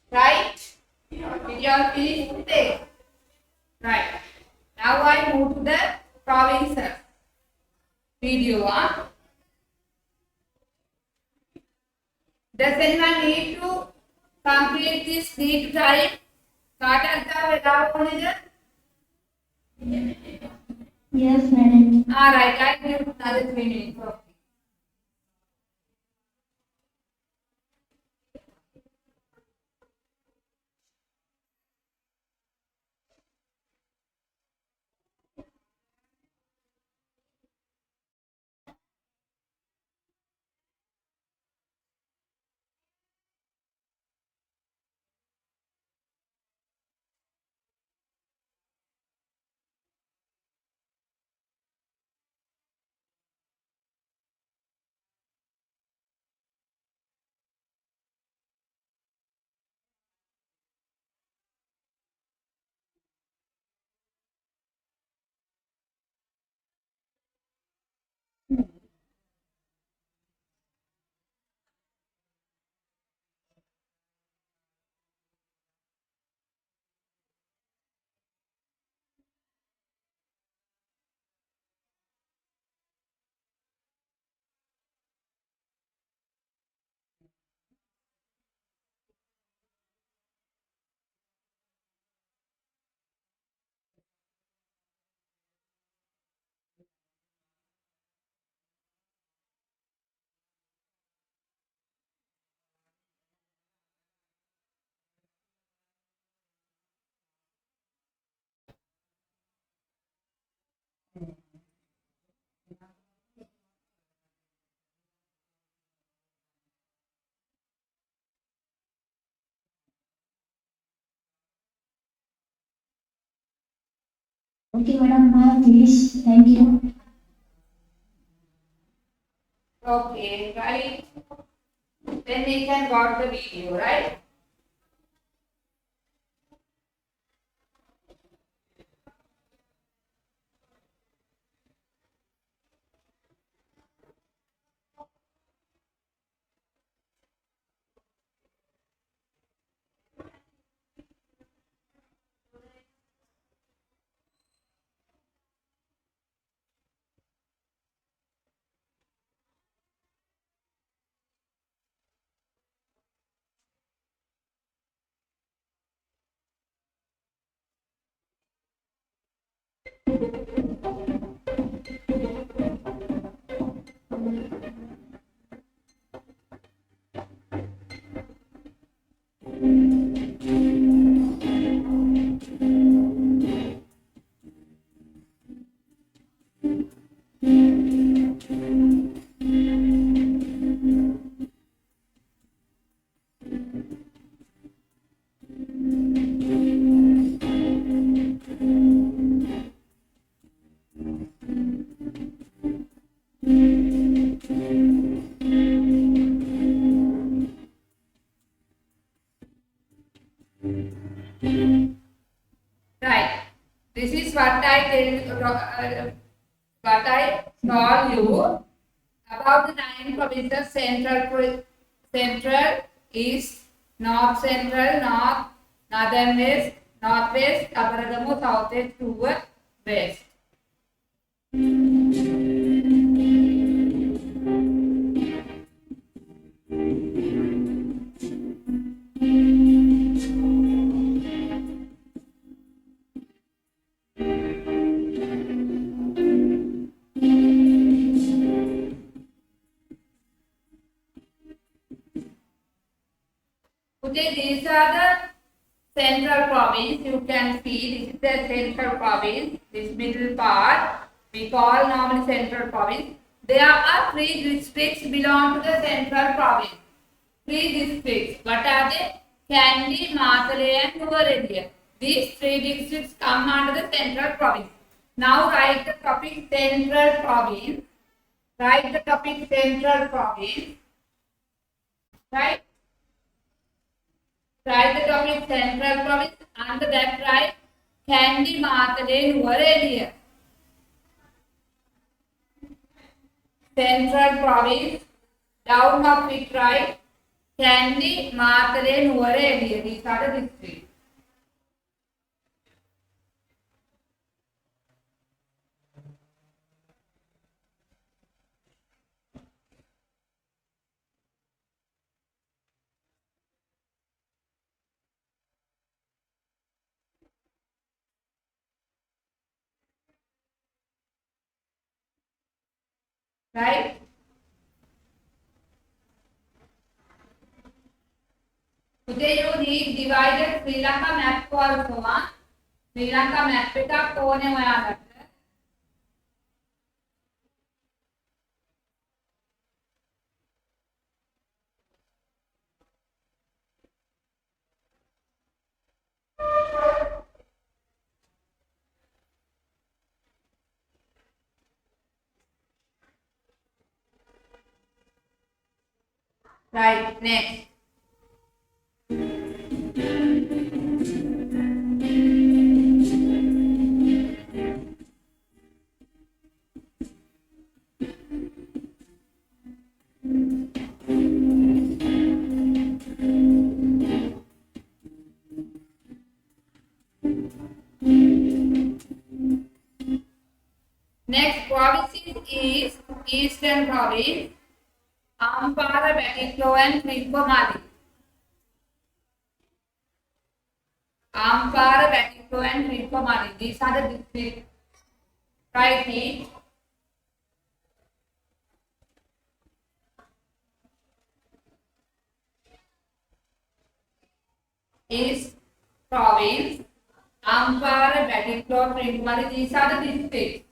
Right? Did you all finish today? Right. Now I move to the provinces video. Does anyone need to complete this need time? Yes, madam. Alright, I give another 3 minutes. Okay. Okay, madam, I have finished. Thank you. Okay, right. Then we can watch the video, right? Right. This is what I told you about the 9 provinces: central, east, north central, north, northern west, northwest, Abaragamo, southwest toward west. Okay, these are the central province. You can see this is the central province. This middle part we call normally central province. There are 3 districts belong to the central province. 3 districts. What are they? Kandy, Matale and Nuwara. These 3 districts come under the central province. Now write the topic central province. Write the topic central province. Right? Write the topic central province. Under that write Kandy, Matale, Nuwara. Central province. Down of it write Kandy, Matale, Nuwara. These are the districts. Right? Today you need divided Sri Lanka map also. Sri Lanka map එකක් ඕනේ ඔයාලට. Right, next. Next province is Eastern Province, Ampara, Batiklo and Trincomalee. Ampara, Batiklo and Trincomalee. These are the districts. Right here. East Province, Ampara, Batiklo, Trincomalee. These are the districts.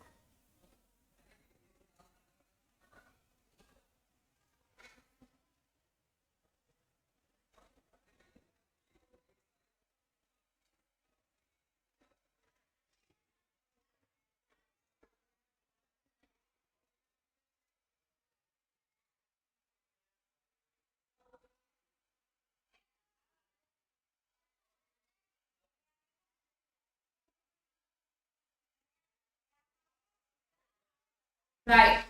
Right.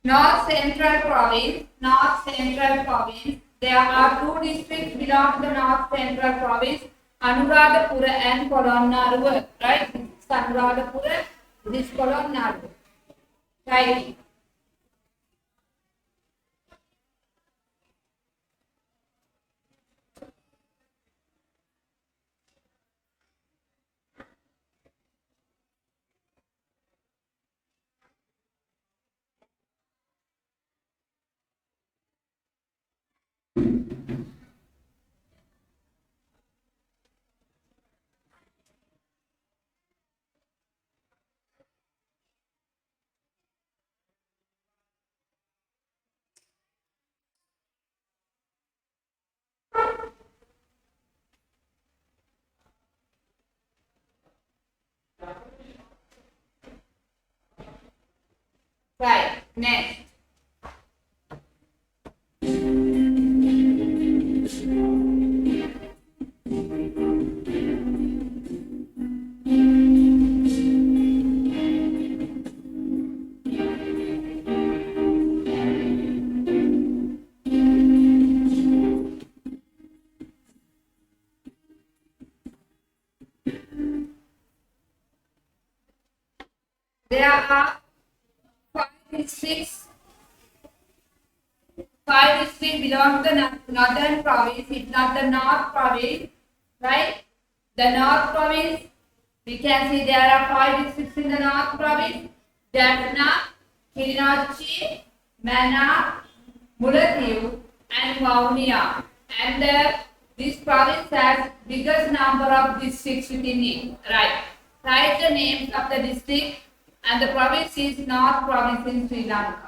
North Central Province, there are 2 districts belong to the North Central Province, Anuradhapura and Polonnaruwa, right? This is Anuradhapura, this is Polonnaruwa, right? Next. There are five districts. Five districts belong to the northern province. It's not the north province, right? The north province, we can see there are five districts in the north province: Jaffna, Kirinachi, Mana, Mullaitivu, and Vavuniya. And this province has biggest number of districts within it. Right. Write the names of the district, and the province is North Province in Sri Lanka.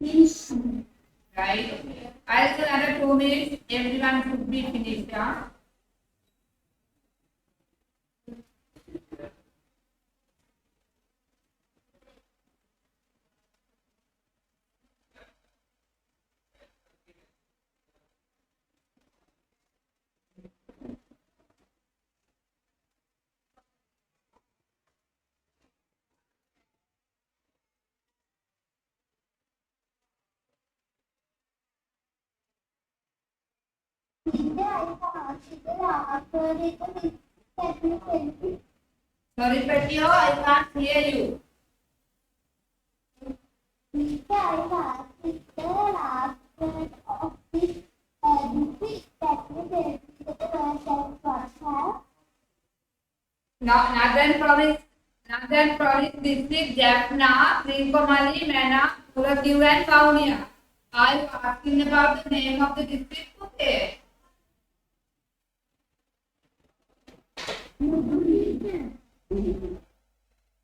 Finish. Right. I'll say another 2 minutes. Everyone should be finished. Yeah? Sorry, Petio, I can't hear you. Northern Province district, Jaffna, Trincomalee, Mana, Mullaitivu, and Vavuniya. Are you asking about the name of the district? Okay.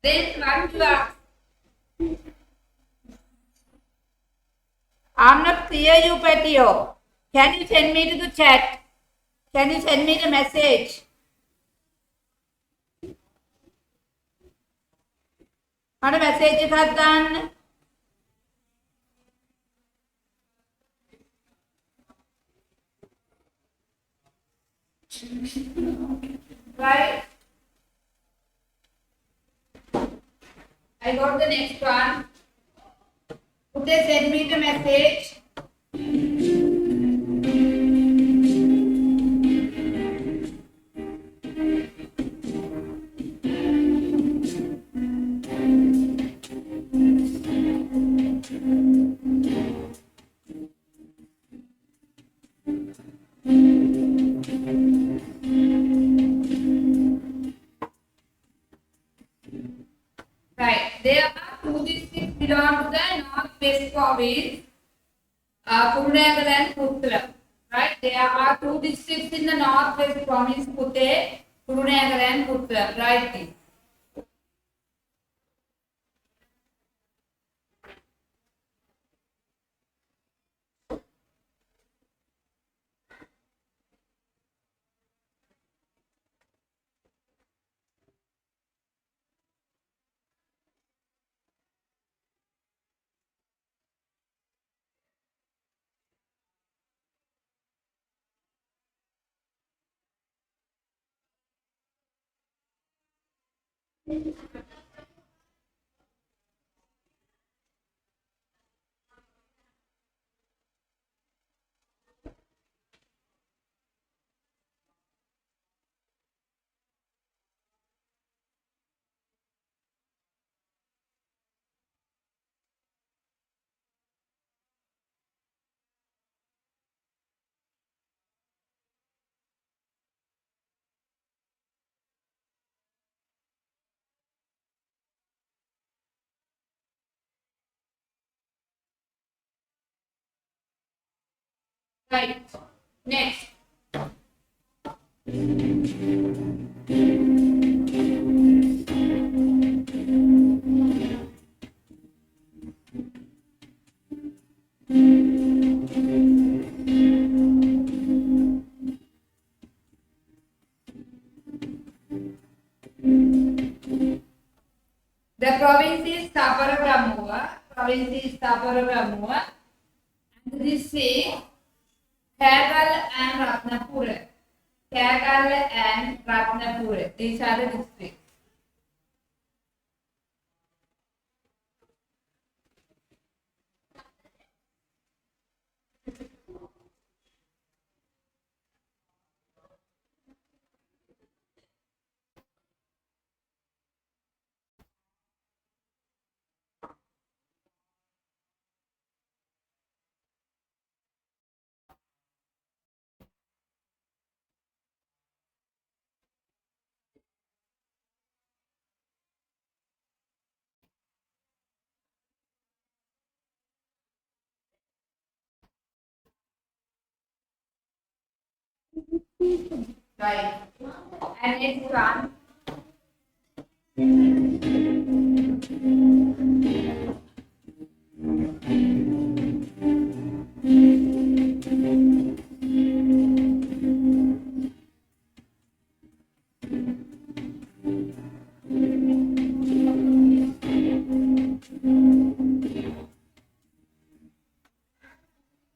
Then what you ask? I'm not clear you, Petio. Can you send me to the chat? Can you send me the message? මට message එකක් දාන්න. Right? I got the next one. Could they send me the message? Right. There are two districts belong to the northwest province, Kurunegala and Puttala. Right. There are two districts in the northwest province, Kurunegala and Puttala. Right. Right. Next. The province is Saparagamuva. Province is Saparagamuva. And this is Kagal and Ratnapura. Kagal and Ratnapura. These are the districts. Right. And next one.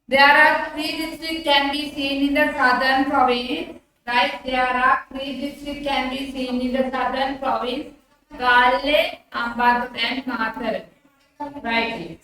There are three districts can be seen in the southern province. Right, there are three districts can be seen in the southern province. Galle, Ambat and Mathur. Right.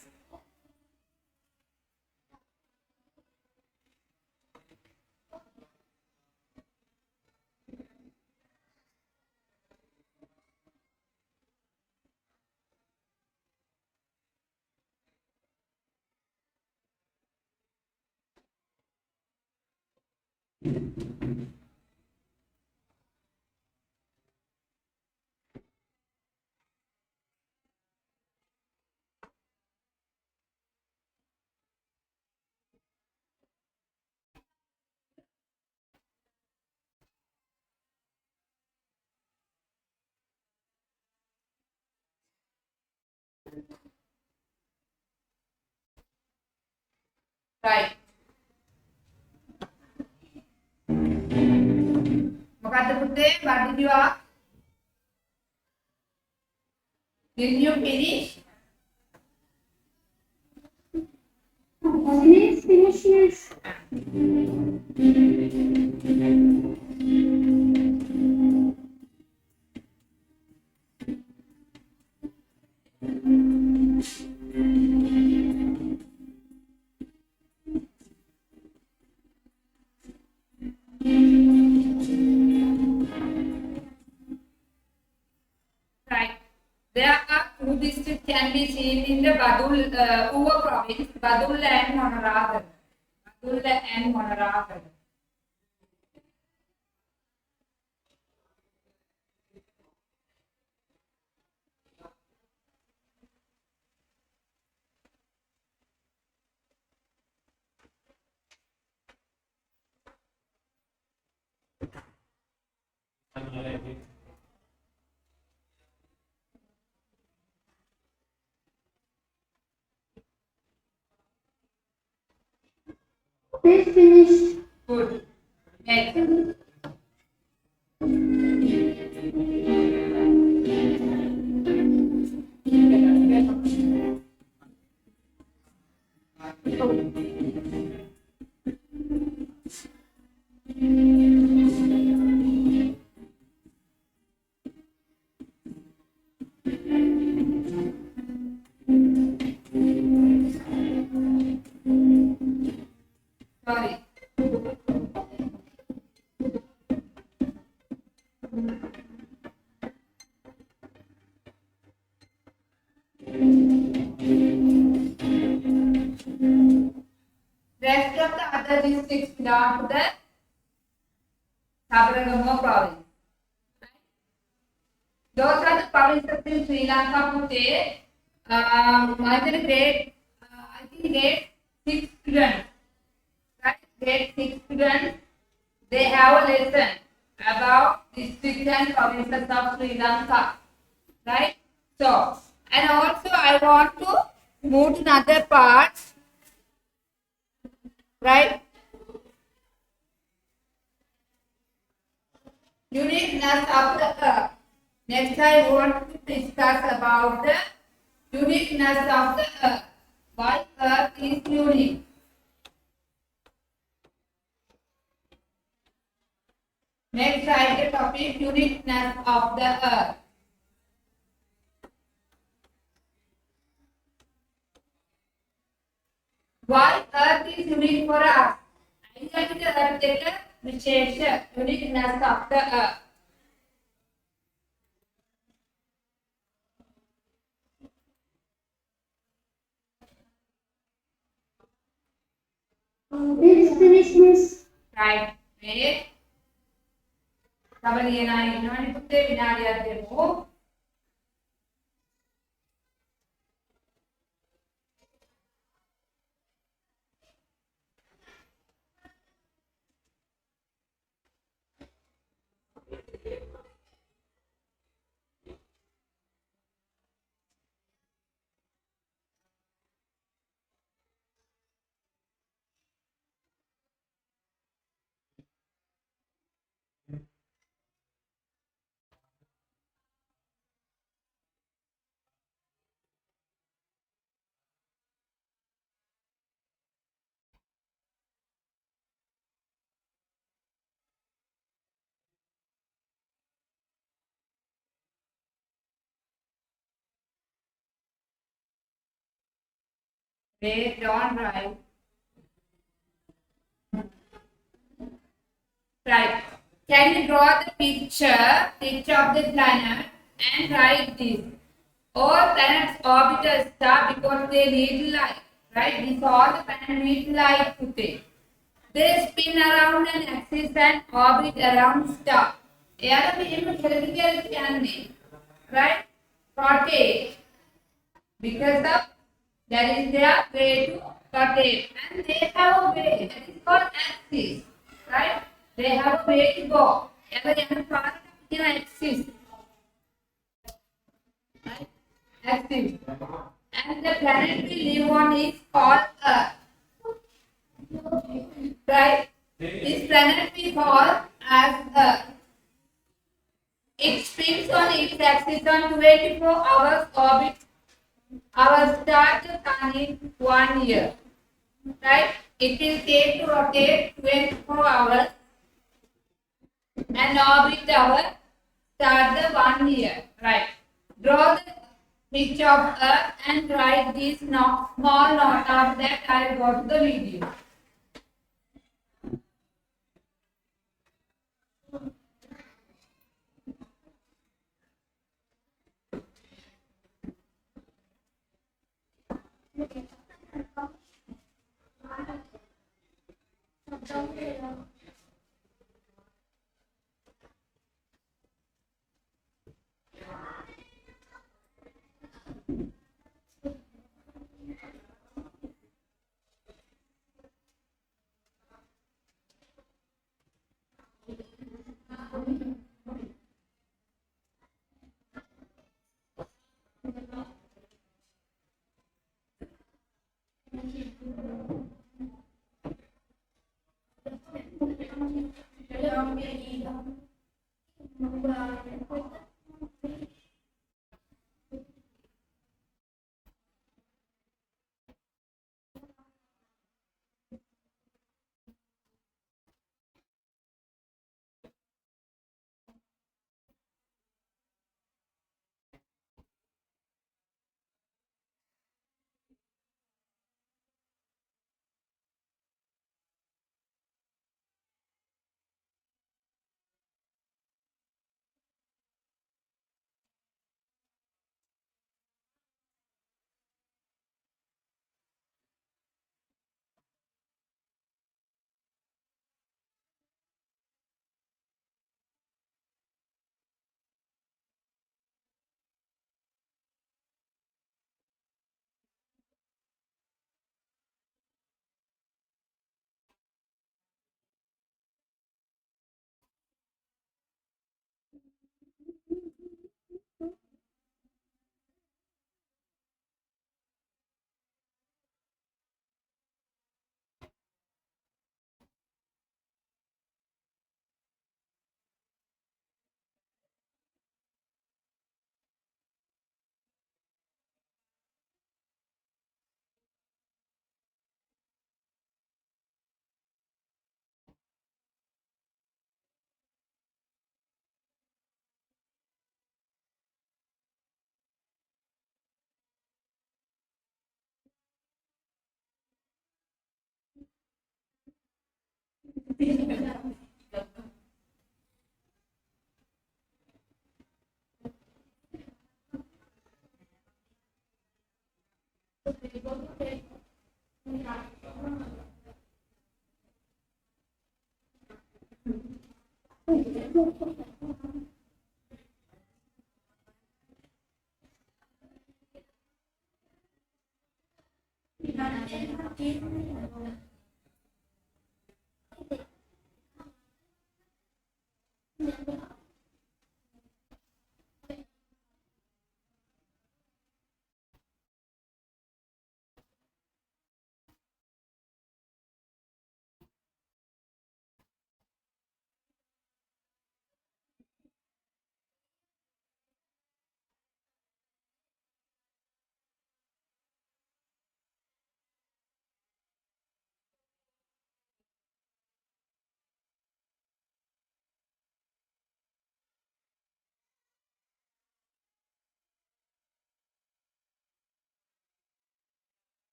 Right. What did you ask? Did you finish? Finish, yes. Right. There are two districts can be seen in the Uva province, Badul and Monaragan. Badul and Monaragan. They finished. Good. Next. Sorry. Rest of the other districts belong to the Sabaragamuva province. Those are the provinces in Sri Lanka who take either I think grade 6 students. Right? Grade 6 students, they have a lesson. about districts and provinces of Sri Lanka, right? So, and also I want to move to another part, right? Uniqueness of the earth. Next, I want to discuss about the uniqueness of the earth. Why earth is unique? Next, I the topic uniqueness of the earth. Why earth is unique for us? Identity earth is wishes uniqueness of the earth. Let's finish, miss. Right. Wait. Cover ये ना इन्होंने कुत्ते बिना दिया देखो. Wait, don't write. Right. Can you draw the picture of the planet and write this? All planets orbit a star because they need light. Right? These all the planets need light to take. They spin around an axis and orbit around star. Yeah, right? Rotate because of that is their way to rotate, and they have a way that is called axis, right? They have a way to go. Every part of axis, right? Axis, and the planet we live on is called Earth, right? This planet we call as Earth. It spins on its axis on 24 hours orbit. Our start sun in 1 year, right? It will take to rotate 24 hours and orbit our start the 1 year, right? Draw the picture of Earth and write this small note. After that, I will go to the video.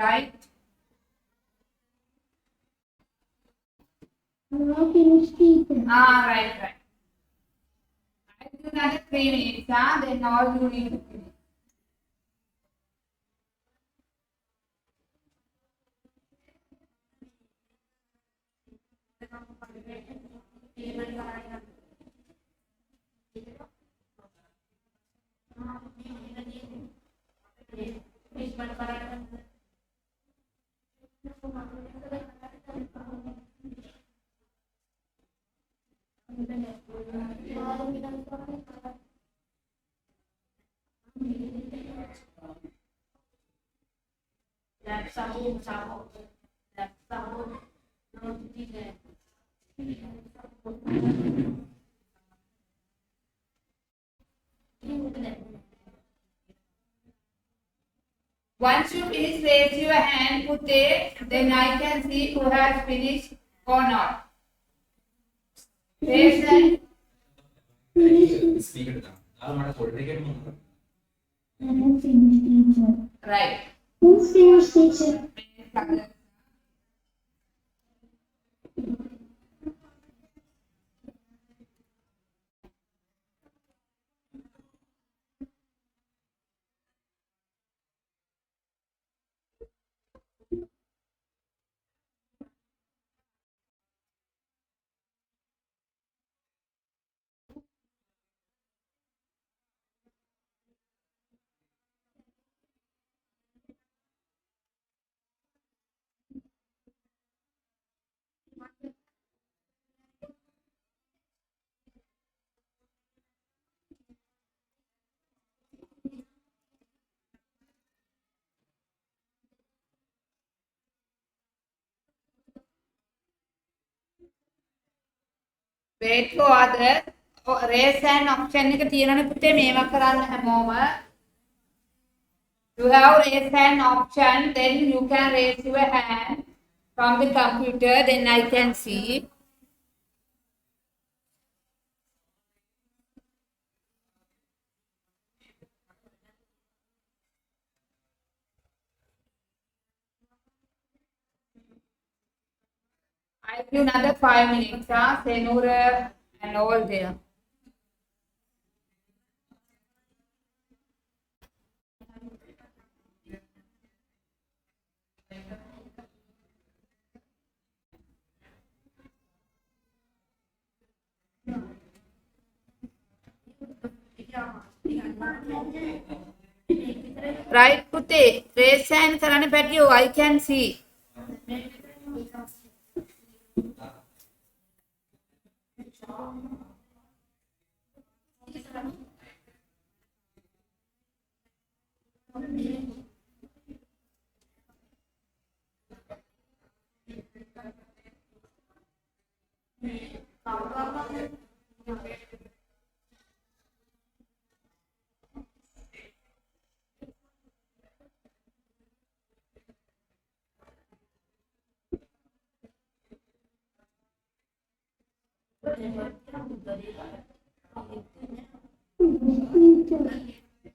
Right? Finished eating. Right. I do another 3 minutes, then all you need to finish. Once you finish, raise your hand, put it, then I can see who has finished or not. Raise hand. I have finished teacher. Right. Who's finished teacher? Wait for others. Raise hand option එක තියෙනවනේ පුතේ මේවා කරන්න හැමෝම. You have raise hand option, then you can raise your hand from the computer, then I can see. I give another 5 minutes, Senura and all there. Right, පුතේ. Raise hand කරන්න පැටියෝ, I can see.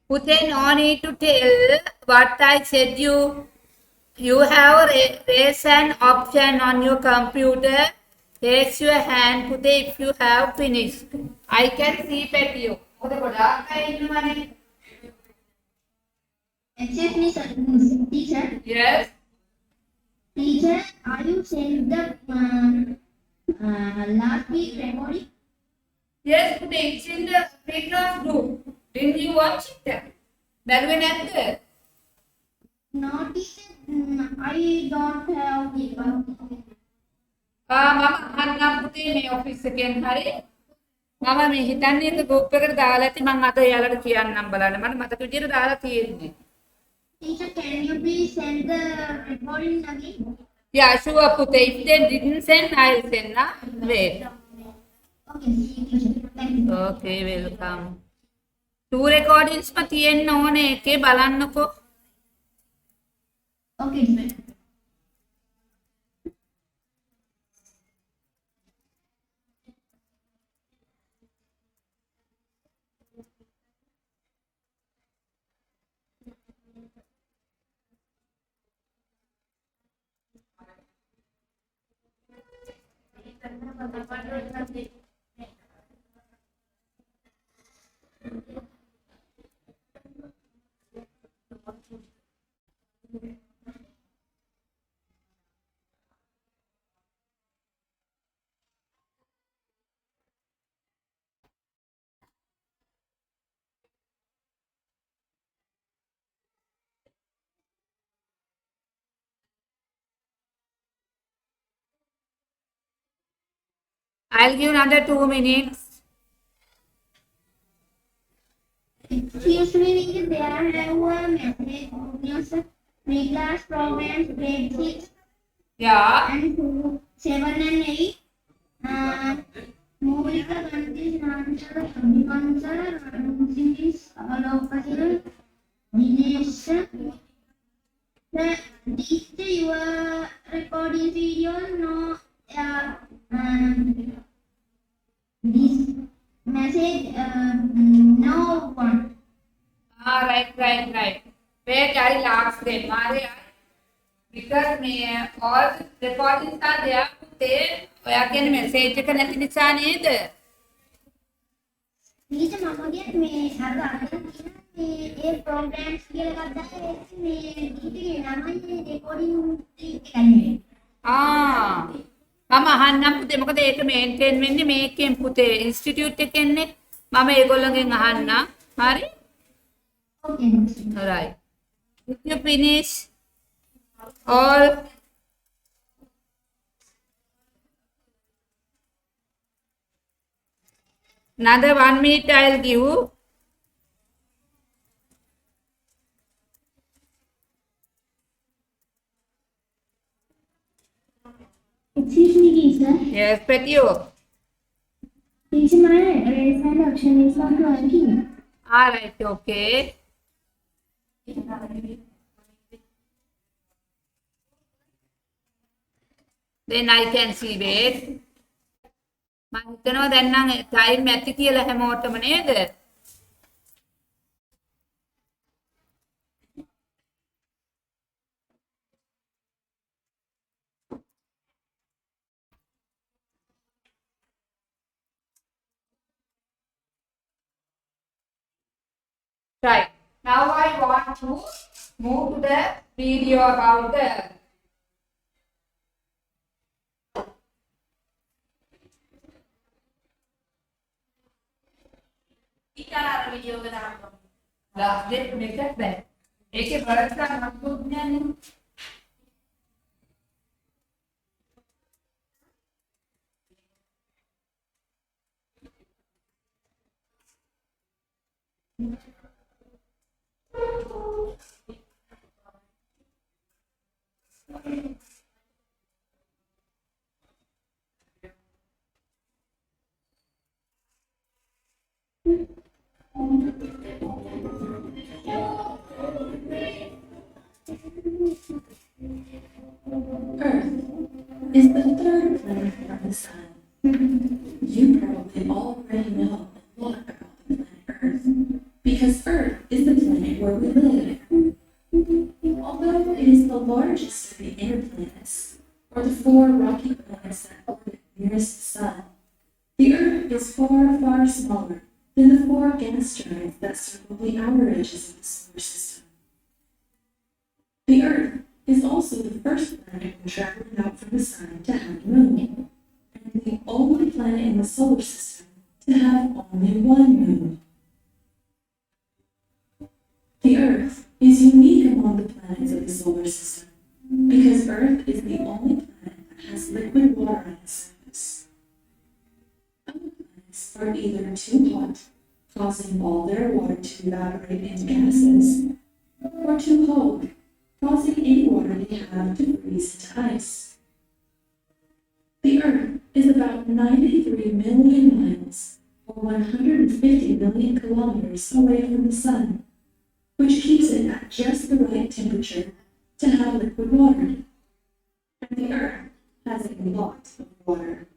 Pute, no need to tell what I said you. You have a raise hand option on your computer. Raise your hand, Pute, if you have finished. I can see at you. Excuse me, sir. Teacher. Yes. Teacher, are you saying the last week recording? Yes, today it's in the pre-class group. Didn't you watch it? Melvin and the No, teacher. I don't have the මම අහන්නම් පුතේ මේ office එකෙන් හරි මම මේ හිතන්නේ ඒක group එකට දාලා ඇති මම අද එයාලට කියන්නම් බලන්න මට මතක විදියට දාලා තියෙන්නේ. Teacher, can you please send the recording again? Yeah, sure පුතේ. If they didn't send, I'll send. Wait. Okay, teacher. Thank you. Okay, welcome. Two recordings ම තියෙන්න ඕනේ එකේ බලන්නකෝ. Okay, teacher. I'll give another 2 minutes. Excuse me, there have a message news pre-class programs grade 6 Yeah. and 2, 7 and 8. Moolika Gandhi Nanchara Abhimansara Ranjis Alokasil Dinesh. This your recording video no this message no one. Ah, right. Wait, I'll ask them. Because all the recordings are there. They ඔයා කියන message එක නැති නිසා නේද? ඊට මම කියන්නේ මේ අර අතන තියෙන මේ ඒ programs කියලා ගත්තා ඒ මේ දීපේ ළමයි recording එකයි. මම අහන්නම් පුතේ මොකද ඒක මේන්ටේන් වෙන්නේ මේකෙන් පුතේ ඉන්ස්ටිටියුට් එකෙන්නේ මම ඒගොල්ලන්ගෙන් අහන්නම් හරි Okay. right if you finish all another 1 minute I'll give Excuse me, teacher. yes Petio Teacher, my raise hand option is not working. all right okay then I can see wait මම හිතනවා දැන් නම් time ඇති කියලා හැමෝටම නේද right now I want to move to the video about the Italy video එක දාන්න. last date මේකත් බෑ. ඒකේ බලන්න මතකුත් නෑනේ. Earth is the third planet from the Sun. You probably already know a lot about the planet Earth, because Earth is the planet where we live. Although it is the largest of the inner planets, or the four rocky planets that orbit nearest the Sun, the Earth is far smaller than the four gas giants that circle the outer edges of the solar system. first planet traveling out from the sun to have a moon, and the only planet in the solar system to have only one moon. The Earth is unique among the planets of the solar system because Earth is the only planet that has liquid water on its surface. Other planets are either too hot, causing all their water to evaporate into gases, or too cold, causing any water they have to freeze into ice. The Earth is about 93 million miles, or 150 million kilometers away from the Sun, which keeps it at just the right temperature to have liquid water. And the Earth has a lot of water.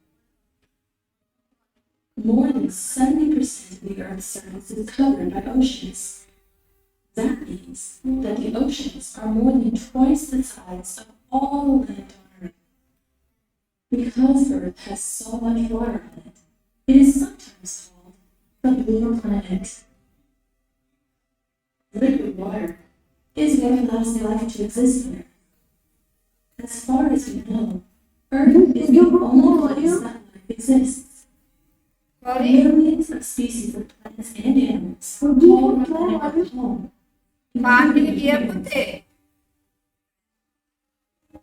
More than 70% of the Earth's surface is covered by oceans. That means that the oceans are more than twice the size of all the land on Earth. Because Earth has so much water on it, it is sometimes called the blue planet. Liquid water is what allows life to exist on Earth. As far as we know, Earth is the only place that life exists. Sorry. Millions of species of plants and animals call the planet our home. පාන්තික කියපුතේ.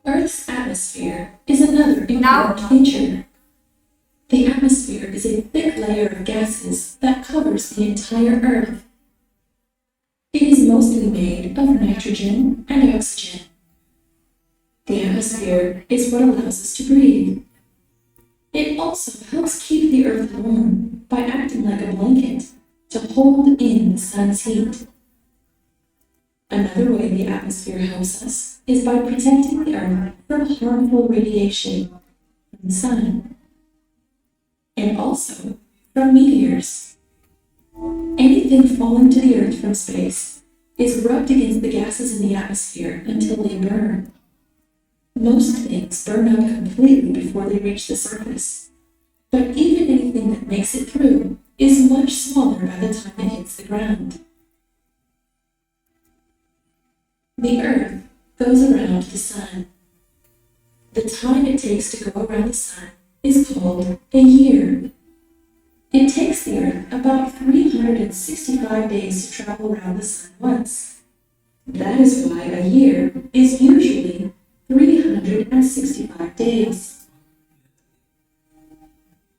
Earth's atmosphere is another Now- important feature. The atmosphere is a thick layer of gases that covers the entire Earth. It is mostly made of nitrogen and oxygen. The atmosphere is what allows us to breathe. It also helps keep the Earth warm by acting like a blanket to hold in the sun's heat. Another way the atmosphere helps us is by protecting the Earth from harmful radiation from the sun, and also from meteors. Anything falling to the Earth from space is rubbed against the gases in the atmosphere until they burn. Most things burn up completely before they reach the surface, but even anything that makes it through is much smaller by the time it hits the ground. The Earth goes around the sun. The time it takes to go around the sun is called a year. It takes the Earth about 365 days to travel around the sun once. That is why a year is usually 365 days.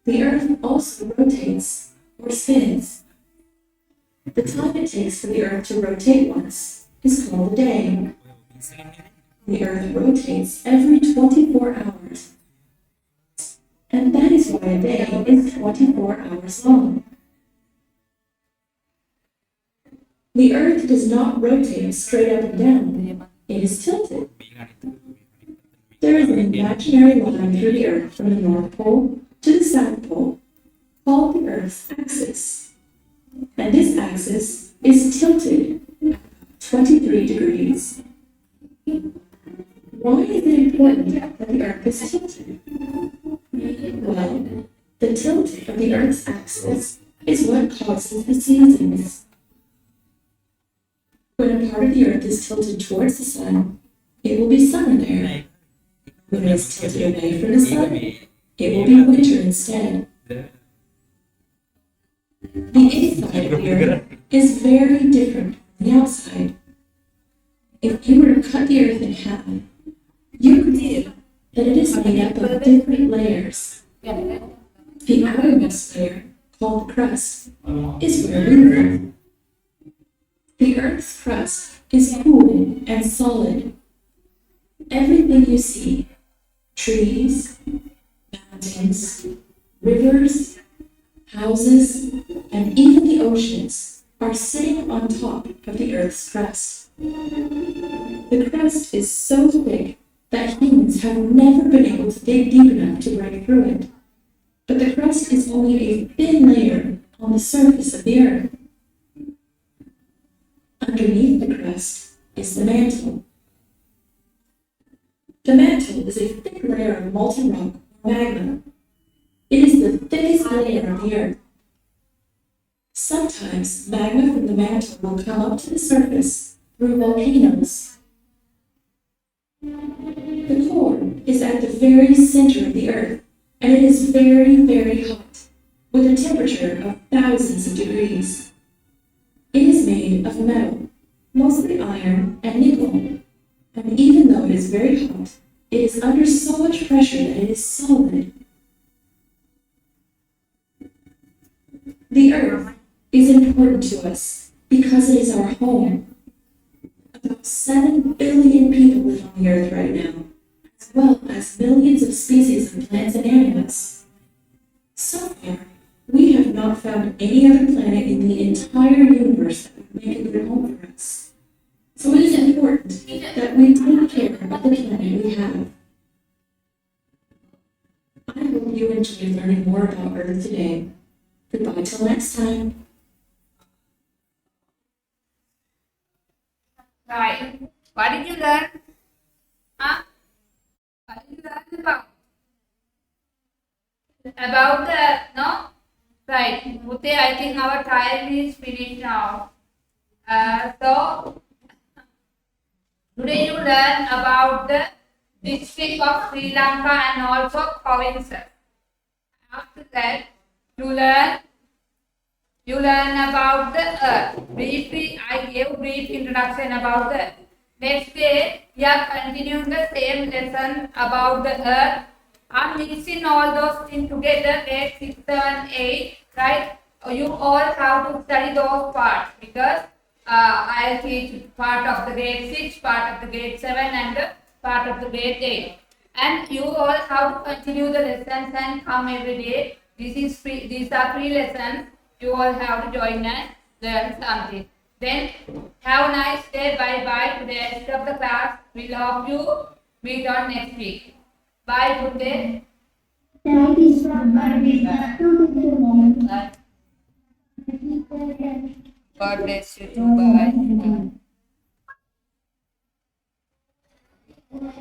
The Earth also rotates or spins. The time it takes for the Earth to rotate once is called a day. The Earth rotates every 24 hours. And that is why a day is 24 hours long. The Earth does not rotate straight up and down. It is tilted. There is an imaginary line through the Earth from the North Pole to the South Pole, called the Earth's axis. And this axis is tilted 23 degrees. Why is it important that the Earth is tilted? Well, the tilt of the Earth's axis is what causes the seasons. When a part of the Earth is tilted towards the sun, it will be summer there. When it is tilted away from the sun, it will be winter instead. The inside of the Earth is very different from the outside. If you were to cut the Earth in half, you could see that it is made up of different layers. The outermost layer, called the crust, is where we live. The Earth's crust is cool and solid. Everything you see, trees, mountains, rivers, houses, and even the oceans, are sitting on top of the Earth's crust. The crust is so thick that humans have never been able to dig deep enough to break through it. But the crust is only a thin layer on the surface of the Earth. Underneath the crust is the mantle. The mantle is a thick layer of molten rock or magma. It is the thickest layer of the Earth. Sometimes magma from the mantle will come up to the surface through volcanoes. very center of the earth, and it is very, very hot, with a temperature of thousands of degrees. It is made of metal, mostly iron and nickel, and even though it is very hot, it is under so much pressure that it is solid. The earth is important to us because it is our home. About 7 billion people live on the earth right now, as well as millions of species of plants and animals. So far, we have not found any other planet in the entire universe that would make a good home for us. So it is important that we take care of the planet we have. I hope you enjoyed learning more about Earth today. Goodbye till next time. Right. What did you learn? Huh? What did you learn about? About the, no? Right. Mute, I think our time is finished now. So, today you learn about the district of Sri Lanka and also provinces. After that, you learn about the earth. Briefly, I gave brief introduction about the earth. Next day, we are continuing the same lesson about the earth. I'm mixing all those things together, grade 6, 7, 8, right? You all have to study those parts because I'll teach part of the grade 6, part of the grade 7 and part of the grade 8. And you all have to continue the lessons and come every day. These are 3 lessons. You all have to join and learn something. Then have a nice day. Bye bye. To the end of the class, we'll hope you meet on next week. Bye. Good day. Thank you so much. Bye. God bless you too. Bye.